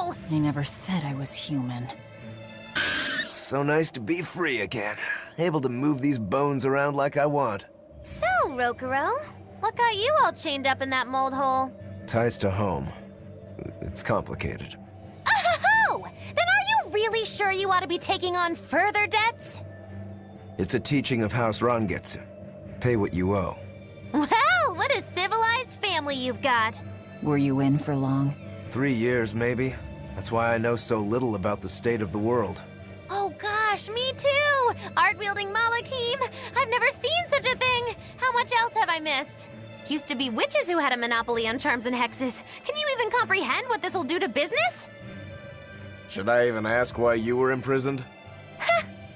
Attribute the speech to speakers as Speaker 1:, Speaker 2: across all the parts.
Speaker 1: foul!
Speaker 2: I never said I was human.
Speaker 3: So nice to be free again. Able to move these bones around like I want.
Speaker 1: So, Rokuro, what got you all chained up in that mold hole?
Speaker 3: Ties to home. It's complicated.
Speaker 1: Oh! Then are you really sure you ought to be taking on further debts?
Speaker 3: It's a teaching of House Rangetsu. Pay what you owe.
Speaker 1: Well, what a civilized family you've got.
Speaker 2: Were you in for long?
Speaker 3: 3 years, maybe. That's why I know so little about the state of the world.
Speaker 1: Oh gosh, me too! Art-wielding Malakim! I've never seen such a thing! How much else have I missed? Used to be witches who had a monopoly on charms and hexes. Can you even comprehend what this'll do to business?
Speaker 3: Should I even ask why you were imprisoned?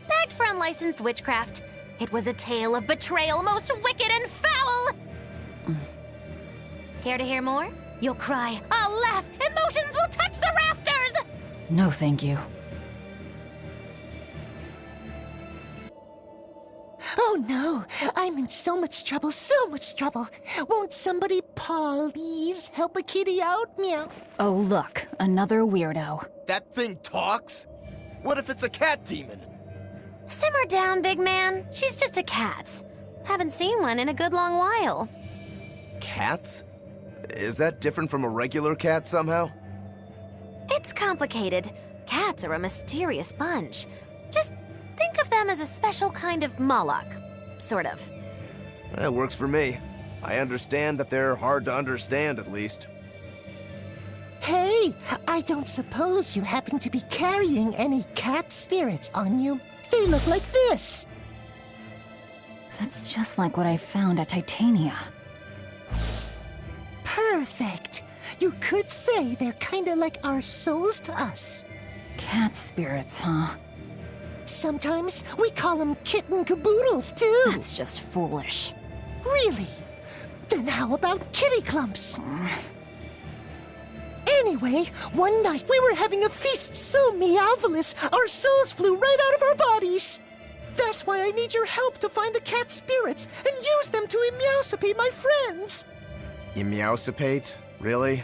Speaker 1: Bagged for unlicensed witchcraft. It was a tale of betrayal most wicked and foul! Care to hear more? You'll cry, I'll laugh, emotions will touch the rafters!
Speaker 2: No, thank you.
Speaker 4: Oh no, I'm in so much trouble, so much trouble. Won't somebody please help a kitty out? Meow.
Speaker 2: Oh, look, another weirdo.
Speaker 5: That thing talks? What if it's a cat demon?
Speaker 1: Simmer down, big man. She's just a cat. Haven't seen one in a good long while.
Speaker 3: Cats? Is that different from a regular cat somehow?
Speaker 1: It's complicated. Cats are a mysterious bunch. Just think of them as a special kind of Moloch. Sort of.
Speaker 3: That works for me. I understand that they're hard to understand, at least.
Speaker 4: Hey, I don't suppose you happen to be carrying any cat spirits on you? They look like this.
Speaker 2: That's just like what I found at Titania.
Speaker 4: Perfect. You could say they're kinda like our souls to us.
Speaker 2: Cat spirits, huh?
Speaker 4: Sometimes we call them kitten caboodles, too.
Speaker 2: That's just foolish.
Speaker 4: Really? Then how about kitty clumps? Anyway, one night we were having a feast so meowvelous, our souls flew right out of our bodies. That's why I need your help to find the cat spirits and use them to meowsipate my friends.
Speaker 3: Meowsipate? Really?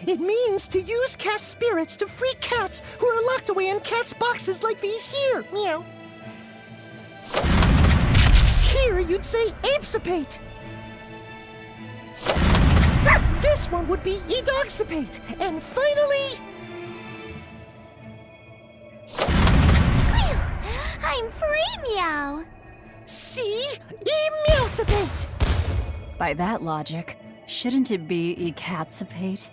Speaker 4: It means to use cat spirits to free cats who are locked away in cats' boxes like these here. Meow. Here you'd say apesipate. This one would be edogsipate. And finally...
Speaker 1: Phew! I'm free, meow!
Speaker 4: See? Meowsipate.
Speaker 2: By that logic, shouldn't it be ecatsipate?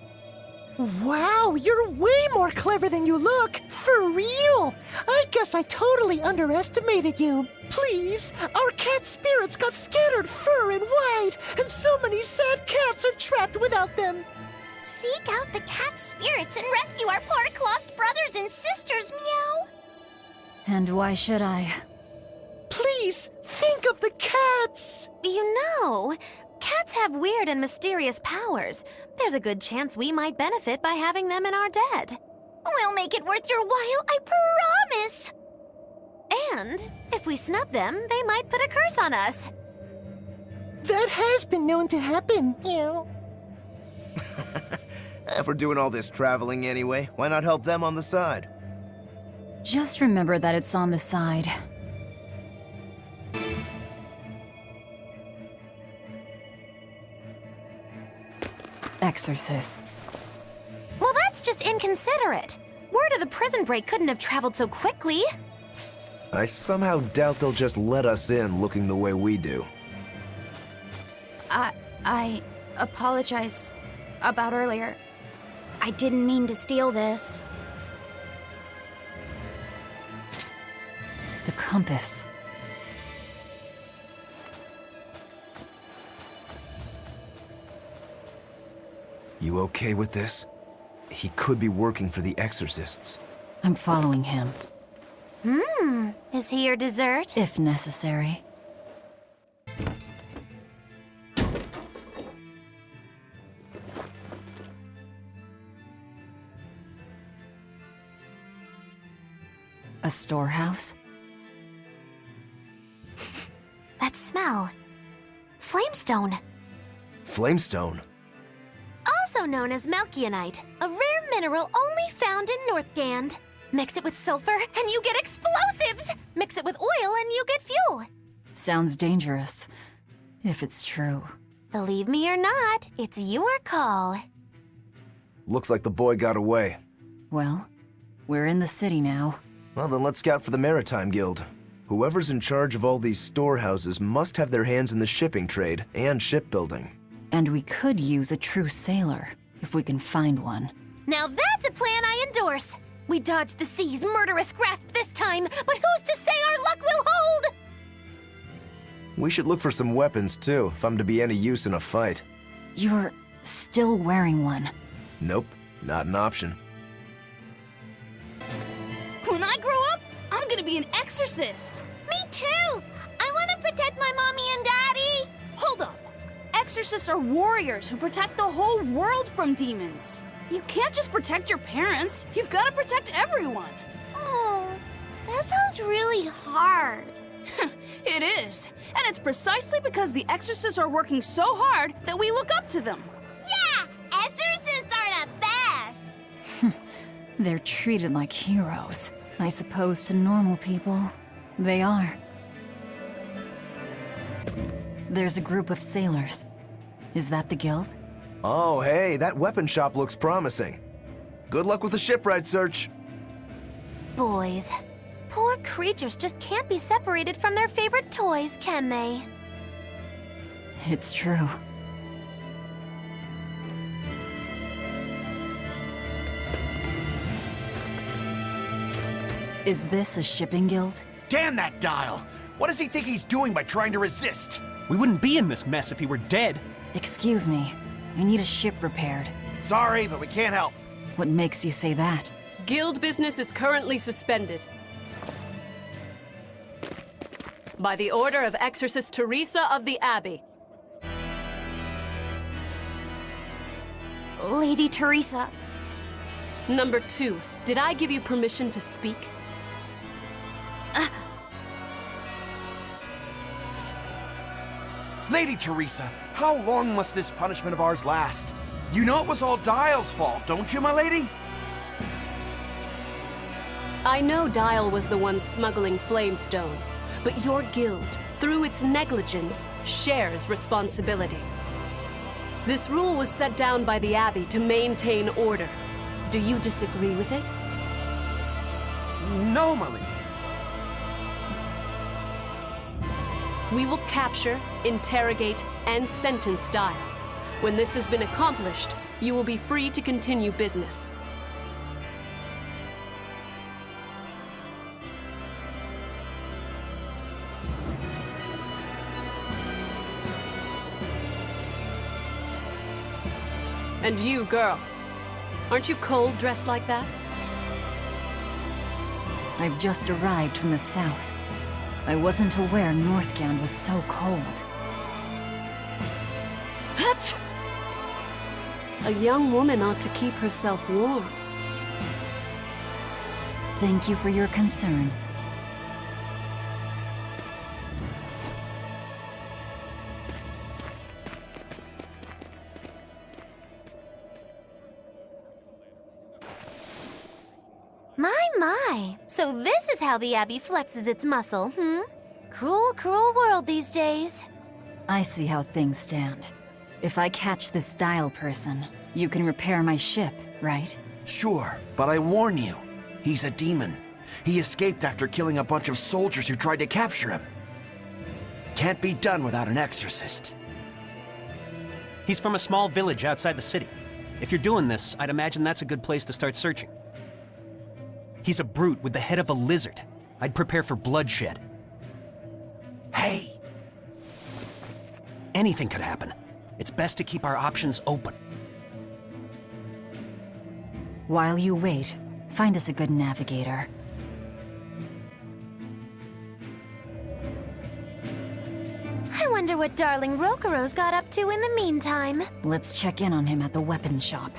Speaker 4: Wow, you're way more clever than you look. For real. I guess I totally underestimated you. Please, our cat spirits got scattered far and wide, and so many sad cats are trapped without them.
Speaker 1: Seek out the cat spirits and rescue our poor lost brothers and sisters, meow!
Speaker 2: And why should I?
Speaker 4: Please, think of the cats.
Speaker 1: You know, cats have weird and mysterious powers. There's a good chance we might benefit by having them in our debt. We'll make it worth your while, I promise! And if we snub them, they might put a curse on us.
Speaker 4: That has been known to happen. Meow.
Speaker 3: If we're doing all this traveling anyway, why not help them on the side?
Speaker 2: Just remember that it's on the side. Exorcists.
Speaker 1: Well, that's just inconsiderate. Word of the prison break couldn't have traveled so quickly.
Speaker 3: I somehow doubt they'll just let us in looking the way we do.
Speaker 6: I apologize about earlier. I didn't mean to steal this.
Speaker 2: The compass.
Speaker 3: You okay with this? He could be working for the exorcists.
Speaker 2: I'm following him,
Speaker 1: Is he your dessert?
Speaker 2: if necessary. A storehouse?
Speaker 1: That smell. Flamestone.
Speaker 3: Flamestone?
Speaker 1: Also known as Melchionite, a rare mineral only found in Northgand. Mix it with sulfur and you get explosives! Mix it with oil and you get fuel.
Speaker 2: Sounds dangerous, if it's true.
Speaker 1: Believe me or not, it's your call.
Speaker 3: Looks like the boy got away.
Speaker 2: Well, we're in the city now.
Speaker 3: Well, then let's scout for the Maritime Guild. Whoever's in charge of all these storehouses must have their hands in the shipping trade and shipbuilding.
Speaker 2: And we could use a true sailor, if we can find one.
Speaker 1: Now that's a plan I endorse. We dodged the sea's murderous grasp this time, but who's to say our luck will hold?
Speaker 3: We should look for some weapons too, if I'm to be any use in a fight.
Speaker 2: You're still wearing one.
Speaker 3: Nope, not an option.
Speaker 6: When I grow up, I'm gonna be an exorcist.
Speaker 1: Me too! I want to protect my mommy and daddy!
Speaker 6: Hold up. Exorcists are warriors who protect the whole world from demons. You can't just protect your parents. You've got to protect everyone.
Speaker 1: Oh, that sounds really hard.
Speaker 6: It is. And it's precisely because the exorcists are working so hard that we look up to them.
Speaker 1: Yeah! Exorcists are the best!
Speaker 2: They're treated like heroes. I suppose to normal people, they are. There's a group of sailors. Is that the guild?
Speaker 3: Oh, hey, that weapon shop looks promising. Good luck with the shipwright search.
Speaker 1: Boys, poor creatures just can't be separated from their favorite toys, can they?
Speaker 2: It's true. Is this a shipping guild?
Speaker 5: Damn that dial! What does he think he's doing by trying to resist? We wouldn't be in this mess if he were dead.
Speaker 2: Excuse me. I need a ship repaired.
Speaker 5: Sorry, but we can't help.
Speaker 2: What makes you say that?
Speaker 7: Guild business is currently suspended. By the order of Exorcist Teresa of the Abbey.
Speaker 6: Lady Teresa.
Speaker 7: Number 2, did I give you permission to speak?
Speaker 5: Lady Teresa, how long must this punishment of ours last? You know it was all Dial's fault, don't you, my lady?
Speaker 7: I know Dial was the one smuggling Flamestone, but your guild, through its negligence, shares responsibility. This rule was set down by the Abbey to maintain order. Do you disagree with it?
Speaker 5: No, my lady.
Speaker 7: We will capture, interrogate, and sentence Dial. When this has been accomplished, you will be free to continue business. And you, girl, aren't you cold dressed like that?
Speaker 2: I've just arrived from the south. I wasn't aware Northgand was so cold. Hatch!
Speaker 7: A young woman ought to keep herself warm.
Speaker 2: Thank you for your concern.
Speaker 1: My. So this is how the Abbey flexes its muscle, hmm? Cruel, cruel world these days.
Speaker 2: I see how things stand. If I catch this Dial person, you can repair my ship, right?
Speaker 5: Sure, but I warn you, he's a demon. He escaped after killing a bunch of soldiers who tried to capture him. Can't be done without an exorcist.
Speaker 8: He's from a small village outside the city. If you're doing this, I'd imagine that's a good place to start searching. He's a brute with the head of a lizard. I'd prepare for bloodshed.
Speaker 5: Hey!
Speaker 8: Anything could happen. It's best to keep our options open.
Speaker 2: While you wait, find us a good navigator.
Speaker 1: I wonder what darling Rokuro's got up to in the meantime.
Speaker 2: Let's check in on him at the weapon shop.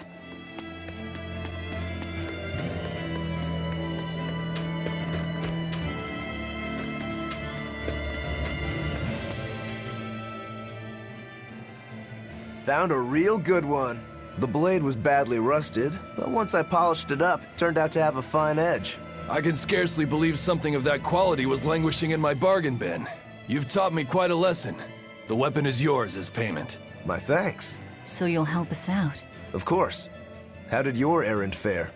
Speaker 3: Found a real good one. The blade was badly rusted, but once I polished it up, it turned out to have a fine edge.
Speaker 9: I can scarcely believe something of that quality was languishing in my bargain bin. You've taught me quite a lesson. The weapon is yours as payment.
Speaker 3: My thanks.
Speaker 2: So you'll help us out?
Speaker 3: Of course. How did your errand fare?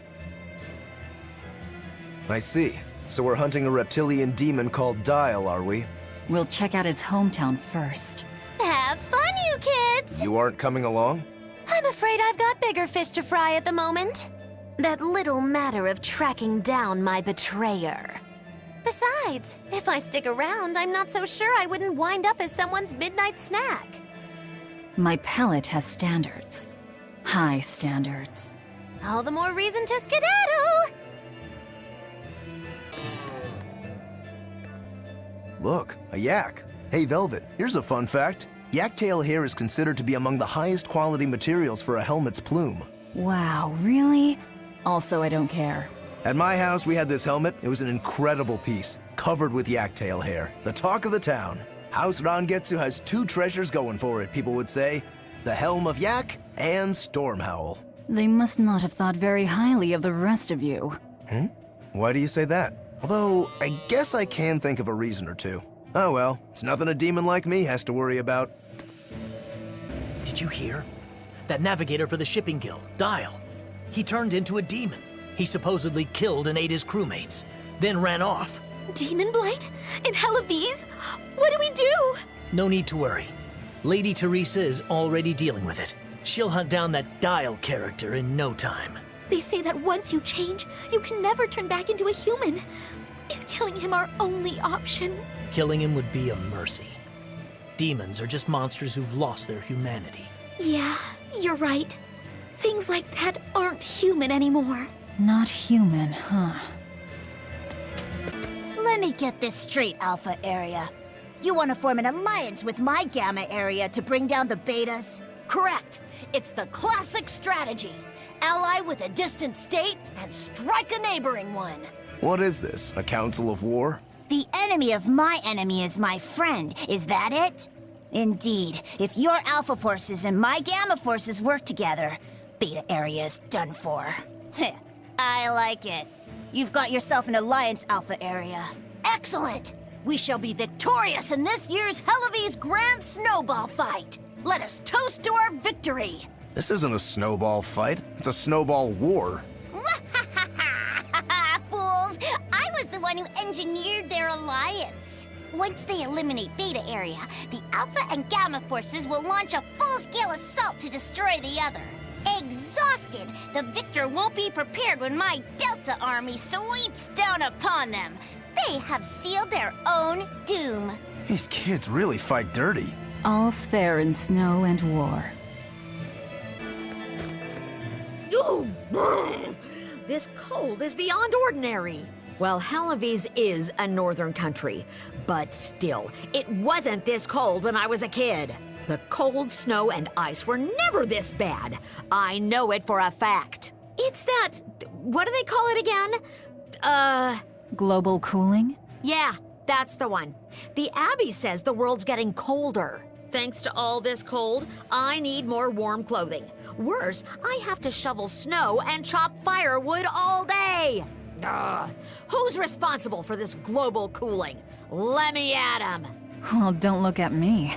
Speaker 3: I see. So we're hunting a reptilian demon called Dial, are we?
Speaker 2: We'll check out his hometown first.
Speaker 1: Have fun, you kids!
Speaker 3: You aren't coming along?
Speaker 1: I'm afraid I've got bigger fish to fry at the moment. That little matter of tracking down my betrayer. Besides, if I stick around, I'm not so sure I wouldn't wind up as someone's midnight snack.
Speaker 2: My palate has standards. High standards.
Speaker 1: All the more reason to skedaddle!
Speaker 3: Look, a yak. Hey, Velvet, here's a fun fact. Yak-tail hair is considered to be among the highest quality materials for a helmet's plume.
Speaker 2: Wow, really? Also, I don't care.
Speaker 3: At my house, we had this helmet. It was an incredible piece, covered with yak-tail hair. The talk of the town. House Rangetsu has two treasures going for it, people would say. The Helm of Yak and Stormhowl.
Speaker 2: They must not have thought very highly of the rest of you.
Speaker 3: Why do you say that? Although, I guess I can think of a reason or two. Oh well, it's nothing a demon like me has to worry about.
Speaker 10: Did you hear? That navigator for the shipping guild, Dial. He turned into a demon. He supposedly killed and ate his crewmates, then ran off.
Speaker 1: Demon Blight? In Hellawes? What do we do?
Speaker 10: No need to worry. Lady Teresa is already dealing with it. She'll hunt down that Dial character in no time.
Speaker 1: They say that once you change, you can never turn back into a human. Is killing him our only option?
Speaker 10: Killing him would be a mercy. Demons are just monsters who've lost their humanity.
Speaker 1: Yeah, you're right. Things like that aren't human anymore.
Speaker 2: Not human, huh?
Speaker 11: Let me get this straight, Alpha Area. You want to form an alliance with my Gamma Area to bring down the Betas?
Speaker 6: Correct. It's the classic strategy. Ally with a distant state and strike a neighboring one.
Speaker 3: What is this, a council of war?
Speaker 11: The enemy of my enemy is my friend. Is that it? Indeed. If your Alpha forces and my Gamma forces work together, Beta Area is done for. I like it. You've got yourself an alliance, Alpha Area.
Speaker 6: Excellent! We shall be victorious in this year's Hellawes Grand Snowball Fight. Let us toast to our victory.
Speaker 3: This isn't a snowball fight, it's a snowball war.
Speaker 11: Fools! I was the one who engineered their alliance. Once they eliminate Beta Area, the Alpha and Gamma forces will launch a full-scale assault to destroy the other. Exhausted, the victor won't be prepared when my Delta army sweeps down upon them. They have sealed their own doom.
Speaker 3: These kids really fight dirty.
Speaker 2: All's fair in snow and war.
Speaker 12: Ooh, brr. This cold is beyond ordinary. Well, Hellawes is a northern country, but still, it wasn't this cold when I was a kid. The cold, snow, and ice were never this bad. I know it for a fact. It's that... what do they call it again?
Speaker 2: Global cooling?
Speaker 12: Yeah, that's the one. The Abbey says the world's getting colder. Thanks to all this cold, I need more warm clothing. Worse, I have to shovel snow and chop firewood all day. Who's responsible for this global cooling? Let me at 'em.
Speaker 2: Well, don't look at me.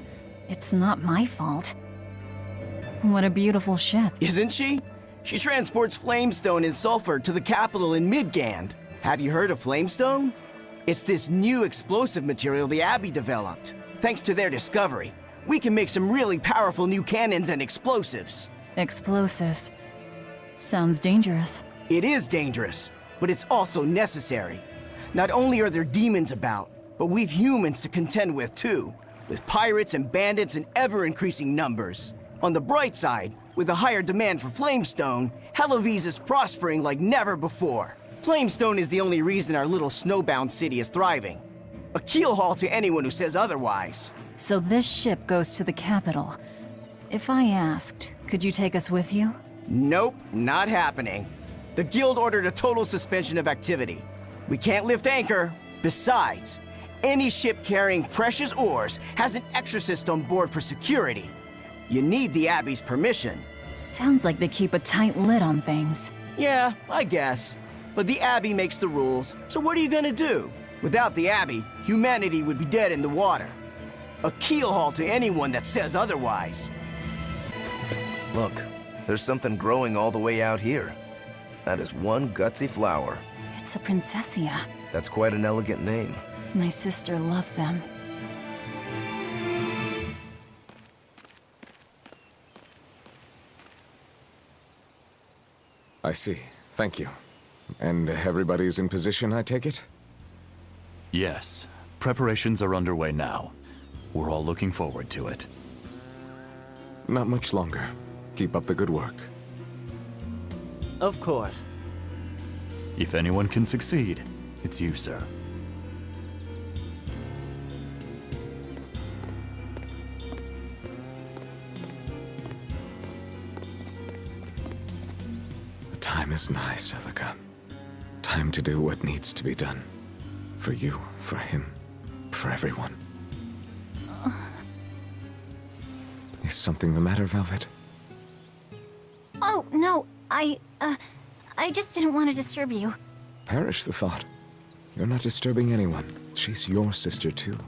Speaker 2: It's not my fault. What a beautiful ship.
Speaker 13: Isn't she? She transports flamestone and sulfur to the capital in Midgand. Have you heard of flamestone? It's this new explosive material the Abbey developed. Thanks to their discovery, we can make some really powerful new cannons and explosives.
Speaker 2: Explosives. Sounds dangerous.
Speaker 13: It is dangerous, but it's also necessary. Not only are there demons about, but we've humans to contend with too, with pirates and bandits in ever-increasing numbers. On the bright side, with a higher demand for flamestone, Hellawes is prospering like never before. Flamestone is the only reason our little snowbound city is thriving. A keelhaul to anyone who says otherwise.
Speaker 2: So this ship goes to the capital. If I asked, could you take us with you?
Speaker 13: Nope, not happening. The guild ordered a total suspension of activity. We can't lift anchor. Besides, any ship carrying precious ores has an exorcist on board for security. You need the Abbey's permission.
Speaker 2: Sounds like they keep a tight lid on things.
Speaker 13: Yeah, I guess. But the Abbey makes the rules, so what are you gonna do? Without the Abbey, humanity would be dead in the water. A keelhaul to anyone that says otherwise.
Speaker 3: Look, there's something growing all the way out here. That is one gutsy flower.
Speaker 2: It's a Princessia.
Speaker 3: That's quite an elegant name.
Speaker 2: My sister loved them.
Speaker 14: I see. Thank you. And everybody's in position, I take it?
Speaker 15: Yes. Preparations are underway now. We're all looking forward to it.
Speaker 14: Not much longer. Keep up the good work.
Speaker 13: Of course.
Speaker 15: If anyone can succeed, it's you, sir.
Speaker 14: The time is nigh, Celica. Time to do what needs to be done. For you, for him, for everyone. Is something the matter, Velvet?
Speaker 1: Oh, no, I just didn't want to disturb you.
Speaker 14: Perish the thought. You're not disturbing anyone. She's your sister, too.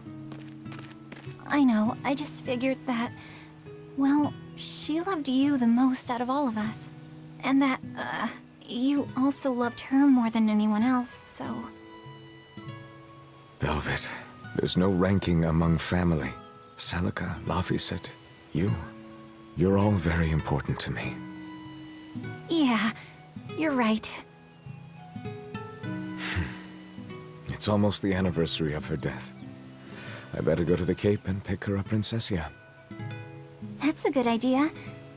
Speaker 1: I know, I just figured that, well, she loved you the most out of all of us. And that, you also loved her more than anyone else, so...
Speaker 14: Velvet, there's no ranking among family. Celica, Laphicet, you. You're all very important to me.
Speaker 1: Yeah, you're right.
Speaker 14: It's almost the anniversary of her death. I better go to the Cape and pick her up Princessia.
Speaker 1: That's a good idea.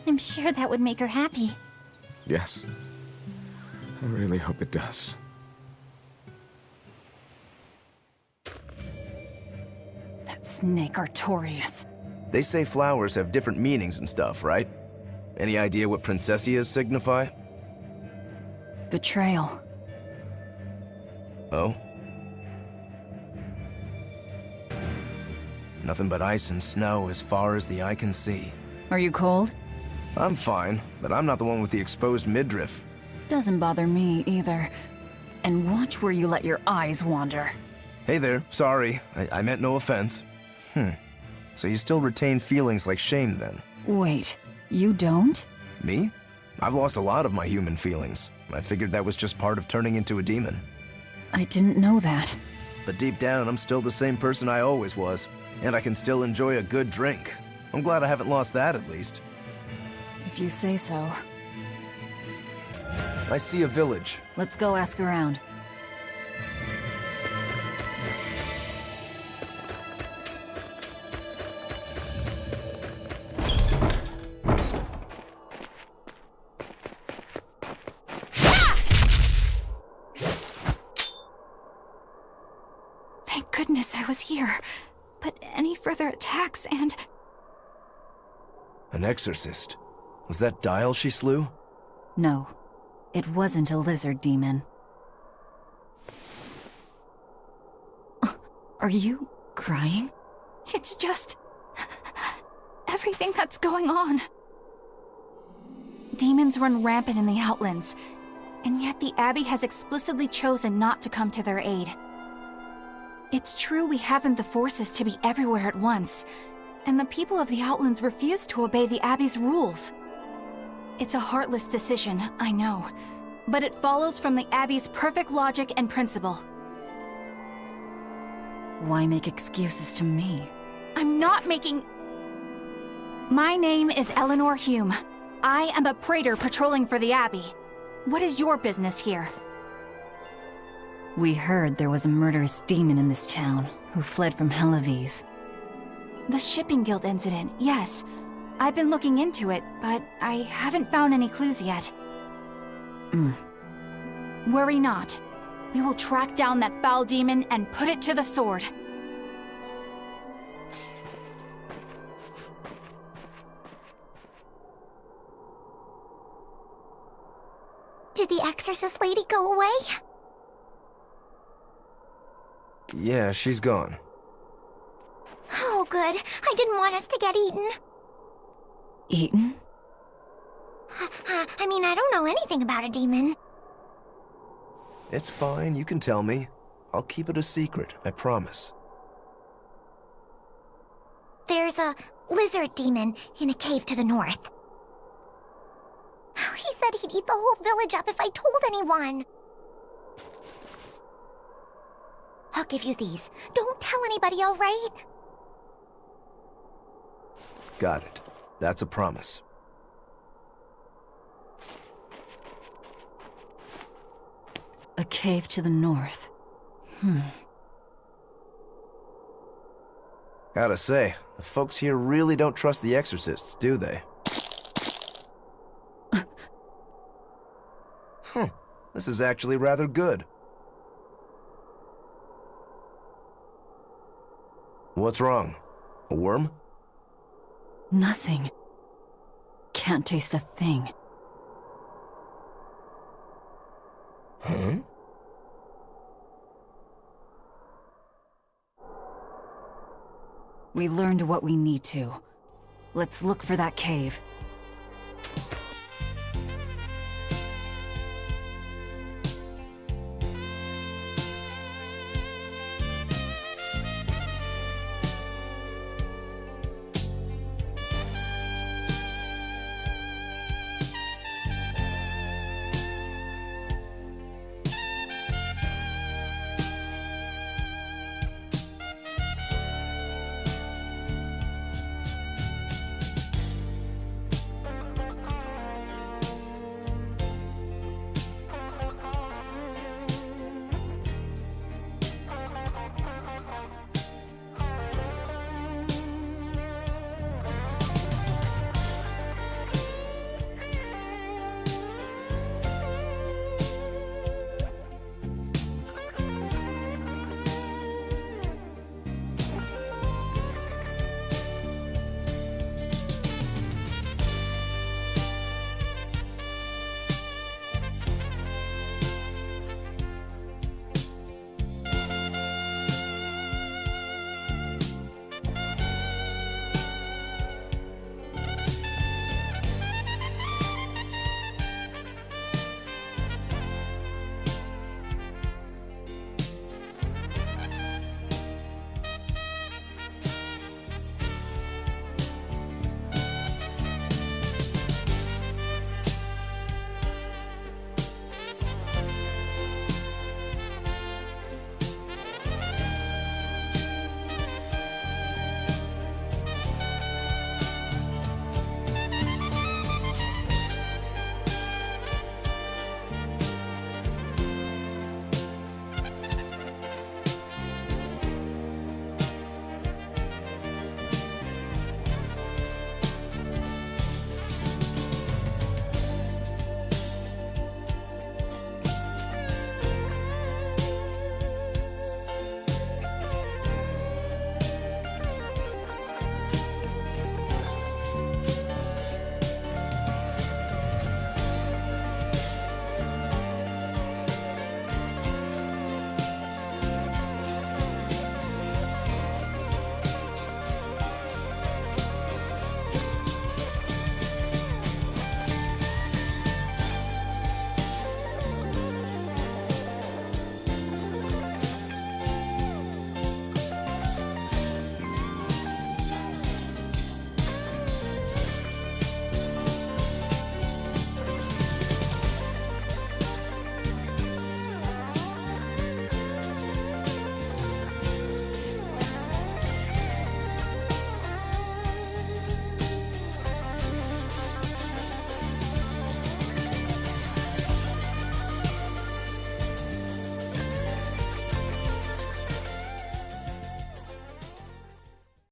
Speaker 1: I'm sure that would make her happy.
Speaker 14: Yes. I really hope it does.
Speaker 2: That snake Artorias.
Speaker 3: They say flowers have different meanings and stuff, right? Any idea what Princessias signify?
Speaker 2: Betrayal.
Speaker 3: Oh? Nothing but ice and snow as far as the eye can see.
Speaker 2: Are you cold?
Speaker 3: I'm fine, but I'm not the one with the exposed midriff.
Speaker 2: Doesn't bother me either. And watch where you let your eyes wander.
Speaker 3: Hey there, sorry. I meant no offense. So you still retain feelings like shame then?
Speaker 2: Wait, you don't?
Speaker 3: Me? I've lost a lot of my human feelings. I figured that was just part of turning into a demon.
Speaker 2: I didn't know that.
Speaker 3: But deep down, I'm still the same person I always was. And I can still enjoy a good drink. I'm glad I haven't lost that, at least.
Speaker 2: If you say so.
Speaker 3: I see a village.
Speaker 2: Let's go ask around.
Speaker 1: Thank goodness I was here. But any further attacks and...
Speaker 3: An exorcist. Was that Dial she slew?
Speaker 2: No, it wasn't a lizard demon. Are you crying?
Speaker 1: It's just... everything that's going on. Demons run rampant in the Outlands, and yet the Abbey has explicitly chosen not to come to their aid. It's true we haven't the forces to be everywhere at once, and the people of the Outlands refuse to obey the Abbey's rules. It's a heartless decision, I know, but it follows from the Abbey's perfect logic and principle.
Speaker 2: Why make excuses to me?
Speaker 1: I'm not making... My name is Eleanor Hume. I am a praetor patrolling for the Abbey. What is your business here?
Speaker 2: We heard there was a murderous demon in this town who fled from Helavis.
Speaker 1: The Shipping Guild incident, yes. I've been looking into it, but I haven't found any clues yet. Worry not. We will track down that foul demon and put it to the sword.
Speaker 11: Did the exorcist lady go away?
Speaker 3: Yeah, she's gone.
Speaker 11: Oh, good. I didn't want us to get eaten.
Speaker 2: Eaten?
Speaker 11: I mean, I don't know anything about a demon.
Speaker 3: It's fine, you can tell me. I'll keep it a secret, I promise.
Speaker 11: There's a lizard demon in a cave to the north. He said he'd eat the whole village up if I told anyone. I'll give you these. Don't tell anybody, all right?
Speaker 3: Got it. That's a promise.
Speaker 2: A cave to the north.
Speaker 3: Gotta say, the folks here really don't trust the exorcists, do they? This is actually rather good. What's wrong? A worm?
Speaker 2: Nothing. Can't taste a thing.
Speaker 3: Huh?
Speaker 2: We learned what we need to. Let's look for that cave.